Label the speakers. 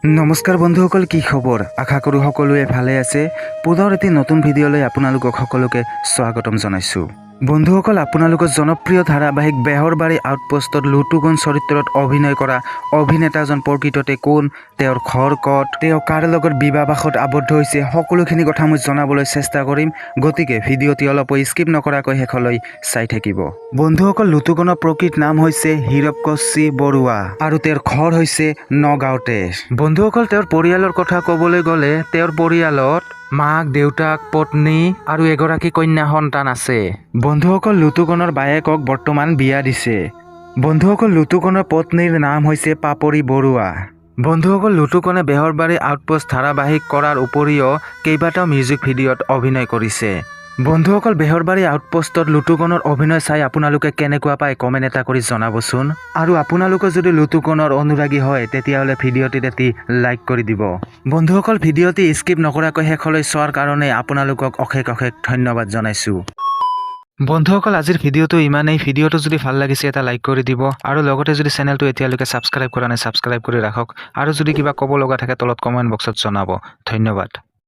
Speaker 1: নমস্কাৰ বন্ধুসকল, কি খবৰ? আশা কৰোঁ সকলোৱে ভালে আছে। পুনৰ এটি নতুন ভিডিঅ'লৈ আপোনালোকক সকলোকে স্বাগতম জনাইছোঁ। বন্ধুসকল, আপোনালোকৰ জনপ্ৰিয় ধাৰাবাহিক বেহৰবাৰী আউটপোষ্টত লুটুগন চৰিত্ৰত অভিনয় কৰা অভিনেতাজন প্ৰকৃততে কোন, তেওঁৰ ঘৰ ক'ত, তেওঁ কাৰ লগত বিবাহবাসত আবদ্ধ হৈছে, সকলোখিনি কথা মই জনাবলৈ চেষ্টা কৰিম। গতিকে ভিডিঅ'টি অলপো স্কিপ নকৰাকৈ শেষলৈ চাই থাকিব। বন্ধুসকল, লুটুগনৰ প্ৰকৃত নাম হৈছে হীৰকচি বৰুৱা আৰু তেওঁৰ ঘৰ হৈছে নগাঁৱতে। বন্ধুসকল, তেওঁৰ পৰিয়ালৰ কথা ক'বলৈ গ'লে তেওঁৰ পৰিয়ালত মাক, দেউতাক, পত্নী আৰু এগৰাকী কন্যা সন্তান আছে। বন্ধুসকল, লুটুগনৰ বায়েকক বৰ্তমান বিয়া দিছে। বন্ধুসকল, লুটুগনৰ পত্নীৰ নাম হৈছে পাপৰি বৰুৱা। বন্ধুসকল, লুটুগনে বেহৰবাৰী আউটপোষ্ট ধাৰাবাহিক কৰাৰ উপৰিও কেইবাটাও মিউজিক ভিডিঅ'ত অভিনয় কৰিছে। বন্ধুসকল, বেহৰবাৰী আউটপোষ্টত লুটুগনৰ অভিনয় চাই আপোনালোকে কেনেকুৱা পায় কমেণ্ট এটা কৰি জনাবচোন। আৰু আপোনালোকে যদি লুটুগনৰ অনুৰাগী হয় তেতিয়াহ'লে ভিডিঅ'টিত এটি লাইক কৰি দিব। বন্ধুসকল, ভিডিঅ'টি স্কিপ নকৰাকৈ শেষলৈ চোৱাৰ কাৰণে আপোনালোকক অশেষ ধন্যবাদ জনাইছোঁ। বন্ধুসকল, আজিৰ ভিডিঅ'টো ইমানেই। ভিডিঅ'টো যদি ভাল লাগিছে এটা লাইক কৰি দিব আৰু লগতে যদি চেনেলটো এতিয়ালৈকে ছাবস্ক্ৰাইব কৰা নাই ছাবস্ক্ৰাইব কৰি ৰাখক আৰু যদি কিবা ক'ব লগা থাকে তলত কমেণ্ট বক্সত জনাব। ধন্যবাদ।